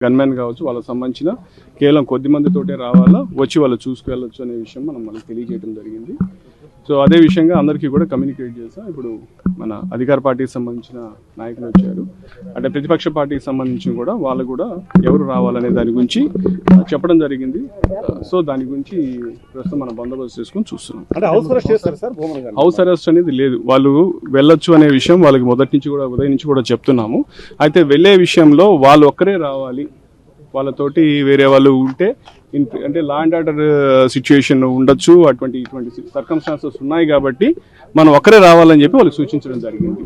Gunmen కావచ్చు వాళ్ళకి సంబంధించిన కేవలం కొద్ది మందితోటే రావాలా, వచ్చి వాళ్ళు చూసుకెళ్ళొచ్చు అనే విషయం మనకు తెలియజేయడం జరిగింది. సో అదే విషయంగా అందరికీ కూడా కమ్యూనికేట్ చేస్తాం. ఇప్పుడు మన అధికార పార్టీకి సంబంధించిన నాయకులు వచ్చారు, అంటే ప్రతిపక్ష పార్టీకి సంబంధించి కూడా వాళ్ళు కూడా ఎవరు రావాలనే దాని గురించి చెప్పడం జరిగింది. సో దాని గురించి ప్రస్తుతం మనం బందోబస్తు చేసుకుని చూస్తున్నాం. హౌస్ అరెస్ట్ అనేది లేదు, వాళ్ళు వెళ్ళొచ్చు అనే విషయం వాళ్ళకి మొదటి నుంచి కూడా ఉదయం నుంచి కూడా చెప్తున్నాము. అయితే వెళ్ళే విషయంలో వాళ్ళు ఒక్కరే రావాలి, వాళ్ళతోటి వేరే వాళ్ళు ఉంటే అంటే లా అండ్ ఆర్డర్ సిచ్యుయేషన్ ఉండొచ్చు, ఇటువంటి సర్కమ్స్టాన్సెస్ ఉన్నాయి కాబట్టి మనం ఒక్కరే రావాలని చెప్పి వాళ్ళు సూచించడం జరిగింది.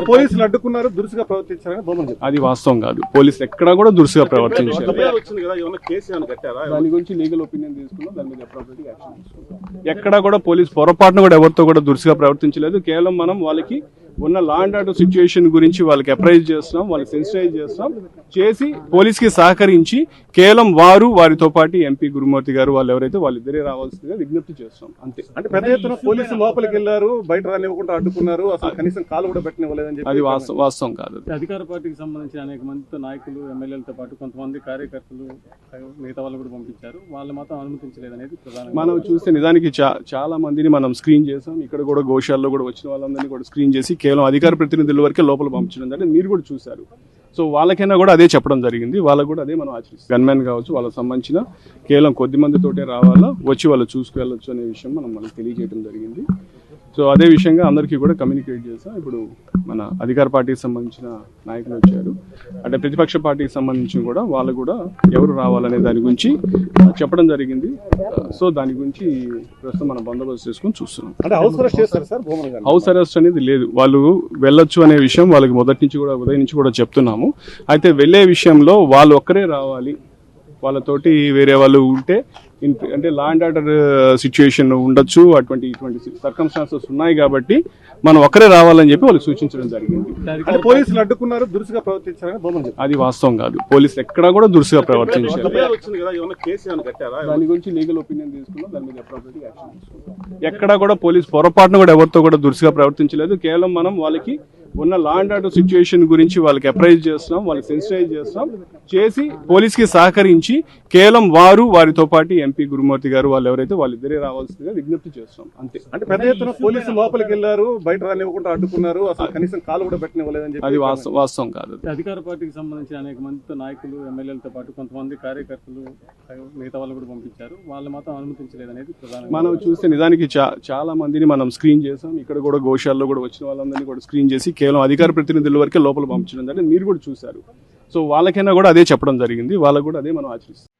పోలీసులు అడ్డుకున్నారు, దురుసుగా ప్రవర్తించారని అది వాస్తవం కాదు. పోలీసులు ఎక్కడా కూడా దురుసుగా ప్రవర్తించారు. దాని గురించి లీగల్ ఒపీనియన్ తీసుకున్నాం, దాని మీద అప్రోప్రియేట్ యాక్షన్ తీసుకుంటాం. ఎక్కడా కూడా పోలీస్ పొరపాటును కూడా ఎవరితో కూడా దురుసుగా ప్రవర్తించలేదు. కేవలం మనం వాళ్ళకి ఉన్న లా అండ్ ఆర్డర్ సిచ్యుయేషన్ గురించి వాళ్ళకి అప్రైజ్ చేస్తున్నాం, వాళ్ళకి సెన్సిటైజ్ చేస్తున్నాం, చేసి పోలీస్కి సహకరించి కేవలం వారితో పాటు ఎంపీ గురుమూర్తి గారు వాళ్ళు ఎవరైతే వాళ్ళిద్దరే రావాల్సిందిగా విజ్ఞప్తి చేస్తున్నాం. అంతే. అంటే పెద్ద ఎత్తున పోలీసులు లోపలికి వెళ్లారు, బయట రానివ్వకుండా అడ్డుకున్నారు, అసలు కనీసం కాలు కూడా పెట్టనివ్వలేదని చెప్పి అది వాస్తవం కాదు. అధికార పార్టీకి సంబంధించిన అనేక మందితో నాయకులు, ఎమ్మెల్యేలతో పాటు కొంతమంది కార్యకర్తలు మిగతా వాళ్ళు కూడా పంపించారు, వాళ్ళు మాత్రం అనుమతించలేదనేది ప్రధానంగా మనం చూస్తే నిజానికి చాలా మందిని మనం స్క్రీన్ చేసాం. ఇక్కడ కూడా గోశాలలో కూడా వచ్చిన వాళ్ళందరినీ కూడా స్క్రీన్ చేసి కేవలం అధికార ప్రతినిధుల వరకే లోపల పంపించడం జరిగింది. మీరు కూడా చూశారు. సో వాళ్ళకైనా కూడా అదే చెప్పడం జరిగింది, వాళ్ళకు కూడా అదే మనం ఆచరిస్తాం. గన్మెన్ కావచ్చు వాళ్ళకి సంబంధించిన కేవలం కొద్ది మందితోటే రావాలా, వచ్చి వాళ్ళు చూసుకెళ్ళొచ్చు అనే విషయం మనకు తెలియజేయడం జరిగింది. సో అదే విషయంగా అందరికీ కూడా కమ్యూనికేట్ చేస్తాం. ఇప్పుడు మన అధికార పార్టీకి సంబంధించిన నాయకులు వచ్చారు, అంటే ప్రతిపక్ష పార్టీకి సంబంధించి కూడా వాళ్ళు కూడా ఎవరు రావాలనే దాని గురించి చెప్పడం జరిగింది. సో దాని గురించి ప్రస్తుతం మనం బందోబస్తు చేసుకుని చూస్తున్నాం. హౌస్ అరెస్ట్ అనేది లేదు, వాళ్ళు వెళ్ళొచ్చు అనే విషయం వాళ్ళకి మొదటి నుంచి కూడా ఉదయం నుంచి కూడా చెప్తున్నాము. అయితే వెళ్ళే విషయంలో వాళ్ళు ఒక్కరే రావాలి, వాళ్ళతోటి వేరే వాళ్ళు ఉంటే అంటే లా అండ్ ఆర్డర్ సిచ్యుయేషన్ ఉండొచ్చు, ఇటువంటి సర్కమ్స్టాన్సెస్ ఉన్నాయి కాబట్టి మనం ఒక్కరే రావాలని చెప్పి వాళ్ళు సూచించడం జరిగింది. పోలీసులు అడ్డుకున్నారు, దురుసుగా ప్రవర్తించారని అది వాస్తవం కాదు. పోలీసులు ఎక్కడా కూడా దురుసుగా ప్రవర్తించారు. దాని గురించి లీగల్ ఒపీనియన్ తీసుకున్నాం, దాని మీద అప్రోప్రియేట్ యాక్షన్ తీసుకుంటాం. ఎక్కడా కూడా పోలీస్ పొరపాటును కూడా ఎవరితో కూడా దురుసుగా ప్రవర్తించలేదు. కేవలం మనం వాళ్ళకి ఉన్న లా అండ్ ఆర్డర్ సిచ్యుయేషన్ గురించి వాళ్ళకి అప్రైజ్ చేస్తున్నాం, వాళ్ళకి సెన్సిటైజ్ చేస్తున్నాం, చేసి పోలీస్కి సహకరించి కేవలం వారితో పాటు ఎంపీ గురుమూర్తి గారు వాళ్ళు ఎవరైతే వాళ్ళిద్దరే రావాల్సిందిగా విజ్ఞప్తి చేస్తున్నాం. అంతే. అంటే పెద్ద ఎత్తున పోలీసులు లోపలికి వెళ్లారు, బయట రానివ్వకుండా అడ్డుకున్నారు, అసలు కనీసం కాలు కూడా పెట్టనివ్వలేదని చెప్పి అది వాస్తవం కాదు. అధికార పార్టీకి సంబంధించిన అనేక మందితో నాయకులు, ఎమ్మెల్యేలతో పాటు కొంతమంది కార్యకర్తలు మిగతా వాళ్ళు కూడా పంపించారు, వాళ్ళు మాత్రం అనుమతించలేదనేది ప్రధానంగా మనం చూస్తే నిజానికి చాలా మందిని మనం స్క్రీన్ చేసాం. ఇక్కడ కూడా గోశాలలో కూడా వచ్చిన వాళ్ళందరినీ కూడా స్క్రీన్ చేసి కేవలం అధికార ప్రతినిధుల వరకే లోపల పంపించడం జరిగింది. మీరు కూడా చూశారు. సో వాళ్ళకైనా కూడా అదే చెప్పడం జరిగింది, వాళ్ళకు కూడా అదే మనం ఆచరిస్తాం.